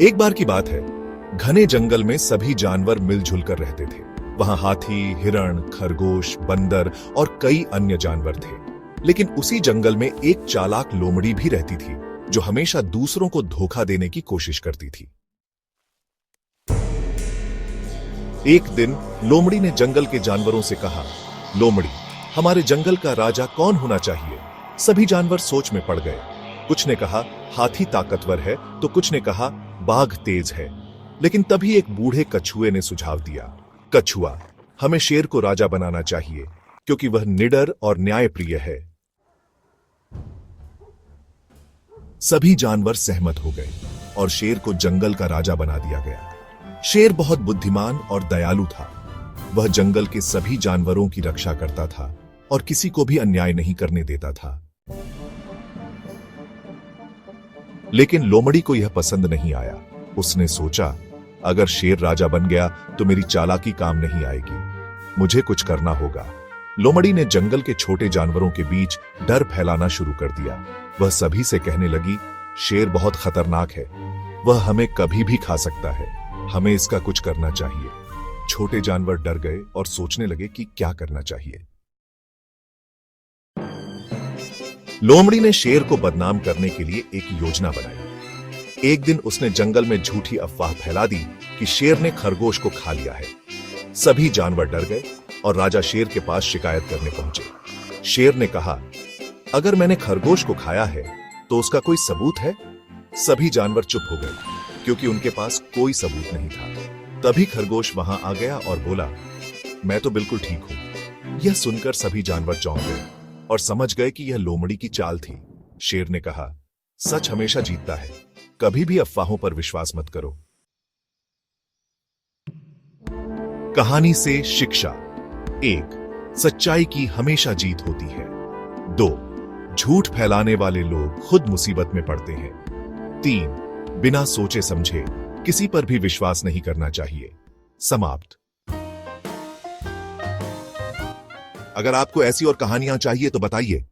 एक बार की बात है, घने जंगल में सभी जानवर मिलजुल कर रहते थे। वहां हाथी, हिरण, खरगोश, बंदर और कई अन्य जानवर थे। लेकिन उसी जंगल में एक चालाक लोमड़ी भी रहती थी, जो हमेशा दूसरों को धोखा देने की कोशिश करती थी। एक दिन लोमड़ी ने जंगल के जानवरों से कहा, लोमड़ी, हमारे जंगल का राजा कौन होना चाहिए? सभी जानवर सोच में पड़ गए। कुछ ने कहा हाथी ताकतवर है, तो कुछ ने कहा बाघ तेज है। लेकिन तभी एक बूढ़े कछुए ने सुझाव दिया, कछुआ, हमें शेर को राजा बनाना चाहिए, क्योंकि वह निडर और न्यायप्रिय है। सभी जानवर सहमत हो गए और शेर को जंगल का राजा बना दिया गया। शेर बहुत बुद्धिमान और दयालु था। वह जंगल के सभी जानवरों की रक्षा करता था और किसी को भी अन्याय नहीं करने देता था। लेकिन लोमड़ी को यह पसंद नहीं आया। उसने सोचा, अगर शेर राजा बन गया तो मेरी चालाकी काम नहीं आएगी, मुझे कुछ करना होगा। लोमड़ी ने जंगल के छोटे जानवरों के बीच डर फैलाना शुरू कर दिया। वह सभी से कहने लगी, शेर बहुत खतरनाक है, वह हमें कभी भी खा सकता है, हमें इसका कुछ करना चाहिए। छोटे जानवर डर गए और सोचने लगे कि क्या करना चाहिए। लोमड़ी ने शेर को बदनाम करने के लिए एक योजना बनाई। एक दिन उसने जंगल में झूठी अफवाह फैला दी कि शेर ने खरगोश को खा लिया है। सभी जानवर डर गए और राजा शेर के पास शिकायत करने पहुंचे। शेर ने कहा, अगर मैंने खरगोश को खाया है तो उसका कोई सबूत है? सभी जानवर चुप हो गए, क्योंकि उनके पास कोई सबूत नहीं था। तभी खरगोश वहां आ गया और बोला, मैं तो बिल्कुल ठीक हूं। यह सुनकर सभी जानवर चौंक गए और समझ गए कि यह लोमड़ी की चाल थी। शेर ने कहा, सच हमेशा जीतता है, कभी भी अफवाहों पर विश्वास मत करो। कहानी से शिक्षा: 1. सच्चाई की हमेशा जीत होती है। 2. झूठ फैलाने वाले लोग खुद मुसीबत में पड़ते हैं। 3. बिना सोचे समझे किसी पर भी विश्वास नहीं करना चाहिए। समाप्त। अगर आपको ऐसी और कहानियां चाहिए तो बताइए।